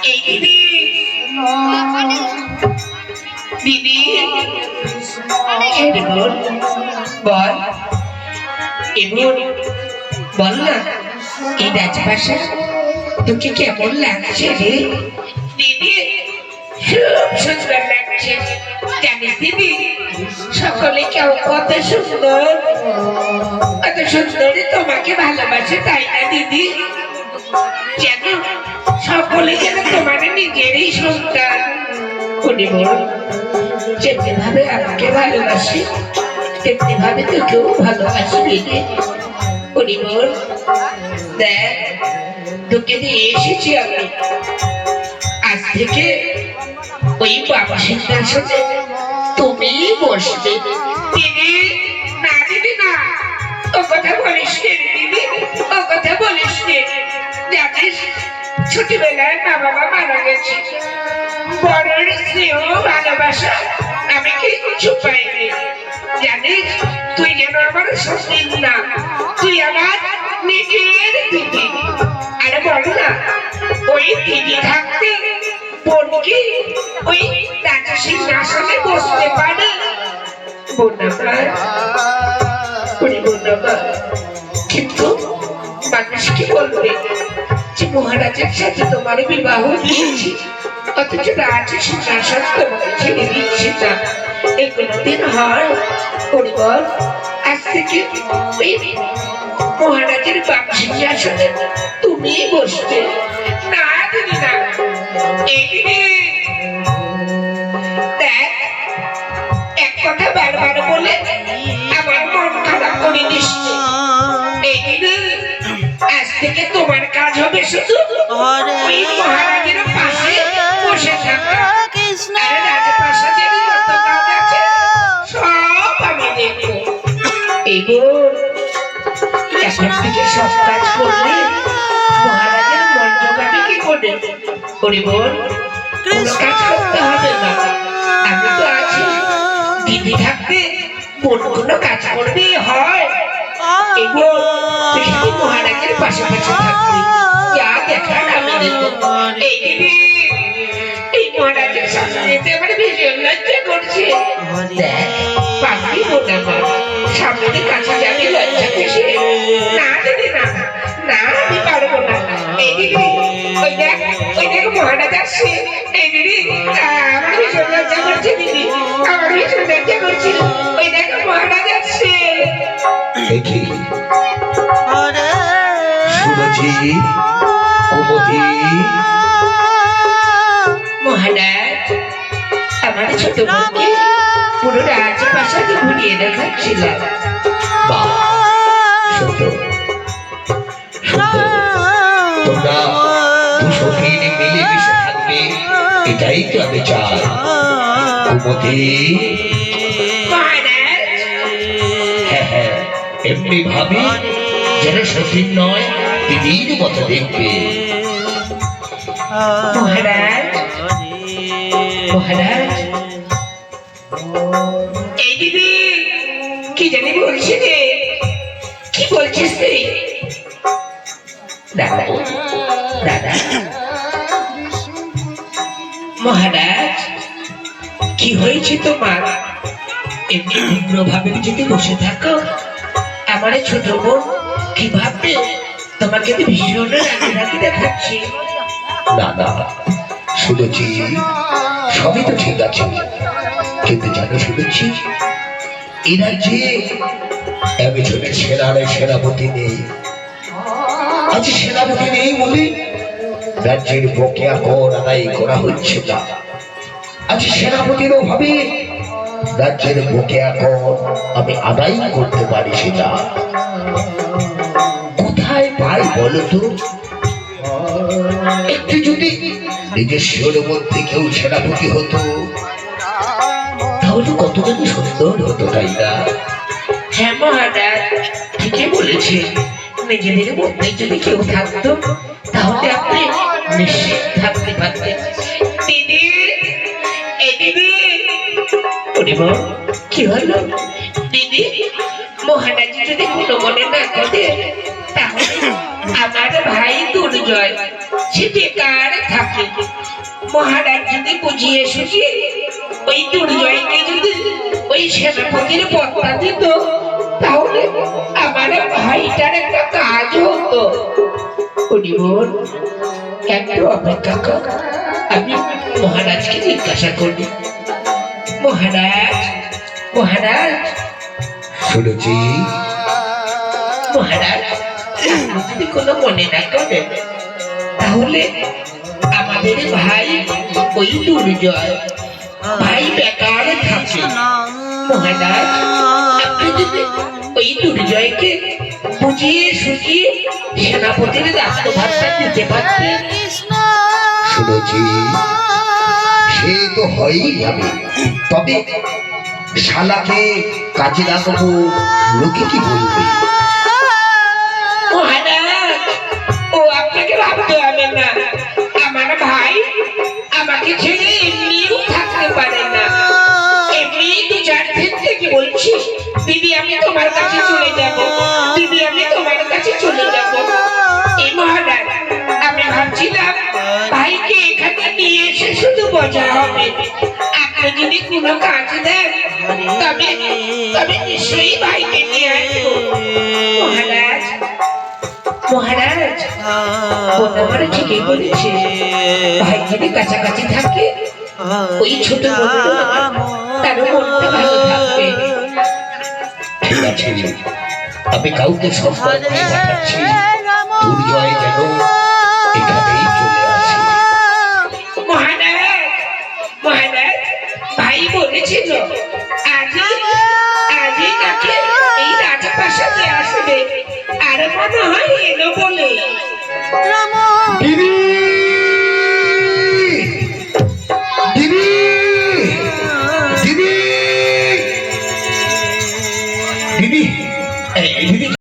এই দিদি দিদি বল বল এমন বল না এই রাজভাষা তোকে কেমন লাগছে রে দিদি? খুব সুন্দর লাগছে জানিস দিদি, সকলে কেউ কত সুন্দর কত সুন্দরী তোমাকে ভালোবাসে তাই না দিদি? যেন সকলে যেন তোমার নিজেরই সন্তান। যেমনি ভাবে আমাকে ভালোবাসি তেমনি ভাবে তোকেও ভালোবাসবি রে পরিমল। দেখ তোকে নিয়ে এসেছি আমি, আজ থেকে ওই বাবা সিংহাসনে তুমি বসবে। দিদি না দিদি না, ও কথা বলিস নে দিদি, ও কথা বলিস নে। জানিস ছোটবেলায় মা বাবা মারা গেছে, বড়র স্নেহ ভালোবাসা আমি কিচ্ছু পাইনি। জানিস তুই যেন আমার সতীন না, তুই আমার নিজের দিদি। আরে বল না ওই দিদি থাকতে বোন কি ওই রাজা সিংহাসনে বসতে পারে? কিন্তু মানুষ কি বলবে যে মহারাজের সাথে তোমার বিবাহ দিয়েছি, অথচ রাজ সিংহাসন তোমাকে ছেড়ে দিচ্ছে না। এই কোনদিন হয় পরিবার? আজ থেকে ওই মহারাজের বাবা সিংহাসনে তুমি বসবে। না দিদি না, এই দিদি দেখ এক কথা বারবার বলে আমার মন খারাপ করে দিস। এই দিদি আজ থেকে তোমার কাজ হবে শুধু ওই মহারাজের পাশে বসে থাকা, আর রাজপ্রাসাদের যত কাজ আছে সব আমি দেখবো। এই বোন এখন থেকে সব কাজ করলে মহারাজের মন জোগাবে কি করে? বোন কোনো কাজ করতে হবে না, আমি তো আছি। দিদি থাকতে বোন কোনো কাজ করবে হয়? এই বোন তুই শুধু মহারাজের পাশাপাশি থাকবি, যা দেখার আমি দেখবো। এই দিদি এই মহারাজের সামনে যেতে আমার ভীষণ লজ্জা করছে। দেখ পাখি বোন আমার সামনে কাছে যাবি লজ্জা পেশে। না দিদি না না, আমি পারবো না। এই দিদি ওই দেখ মহারাজ আসছে। এই দিদি আমার ভীষণ লজ্জা করছে, দিদি আমার ভীষণ লজ্জা করছে। ওই দেখ মহারাজ আসছে। মহারাজ আমার ছোট বোনকে পুরো রাজপ্রাসাদে ঘুরিয়ে দেখাচ্ছিলাম। তোমরা দুশোদিন মিলেমিশে থাকবে, এটাই তো আমি চাই। হ্যাঁ হ্যাঁ, এমনি ভাবে যেন সতীন নয় দিদির মতো দেখবে। মহারাজ মহারাজ এই দিদি কি জানি বলছি রে, কি বলছিস তুই? দাদা দাদা মহারাজ কি হয়েছে তোমার? এমনি তীব্রভাবে যদি বসে থাকো আমার ছোট বোন কি ভাববে? তোমাকে তো ভীষণ রাগে রাগে দেখাচ্ছি। দাদা শুনেছি সবই তো ঠিক আছে, কিন্তু জানো শুনেছি এই রাজ্যে একজনের সেনাপতি নেই। আজ সেনাপতি নেই বলে রাজ্যের বকেয়া কর আদায় করা হচ্ছে না। আজ সেনাপতির অভাবে রাজ্যের বকেয়া কর আমি আদায় করতে পারছি না। কোথায় পাই বলো তো? একটু যদি নিজস্ব মধ্যে কেউ সেনাপতি হতো তাহলে কতখানি সুন্দর হতো, তাই না? হ্যাঁ মহারাজ ঠিকই বলেছে, নিজেদের মধ্যে যদি কেউ থাকতো তাহলে আপনি নিশ্চিত থাকতে পারতেন। দিদি এই দিদি কি হলো? দিদি মহারাজ যদি কোনো মনে না করে তাহলে আমার ভাই দুর্জয় সে বেকার থাকে, মহারাজ যদি বুঝিয়ে সুঝিয়ে ওই দুর্জয়কে যদি ওই সেনাপতির পত্তা দিত, তাহলে আমার ভাইটার একটা কাজ হতো। হরিবোল, একটু অপেক্ষা কর, আমি মহারাজকে জিজ্ঞাসা করবি। মহারাজ, মহারাজ, শুনেছি। মহারাজ, আপনি যদি কোনো মনে না করেন, তাহলে আমাদের ভাই ওই দুর্জয় ভাই বেকার থাকে। মহারাজ, আপনি যদি ওই দুর্জয়কে বুঝিয়ে সুঝিয়ে সেনাপতির দায়িত্বভারটা দিতে পারতেন। শুনেছি, সে তো হয়ই যাবে, তবে শালাকে কাজে লাগাবো, লোকে কি বলবে? মহারাজ, ও আপনাকে ভাবতে হবে না। আমার ভাই আমাকে ছেড়ে এমনিও থাকতে পারে না। এমনি দু চার দিন থেকে বলছি, দিদি আমি তোমার কাছে চলে যাব, দিদি আমি তোমার কাছে চলে যাব। এই মহারাজ, আমি ভাবছিলাম ভাইকে এখানে নিয়ে এসে শুধু বোঝা হবে। আপনি যদি কোনো কাজ দেন, তবে তবে নিশ্চয়ই ভাইকে নিয়ে আসবো। মহারাজ, মহারাজ, আমার ঠিকই বলেছে। ভাই যদি কাছাকাছি থাকে, ওই ছোট বোনটা তার মনটা ভালো থাকবে। ঠিক আছে, আমি কাউকে সম্মান দিয়ে পাঠাচ্ছি, দুর্জয় যেন এখানেই চলে আসে। মহারাজ, মহারাজ, ভাই বলেছিল আজই আজই তাকে এই রাজপ্রাসাদে আসবে, আর মনে হয় এলো বলে। দিদি, দিদি, দিদি, দিদি, এই দিদি,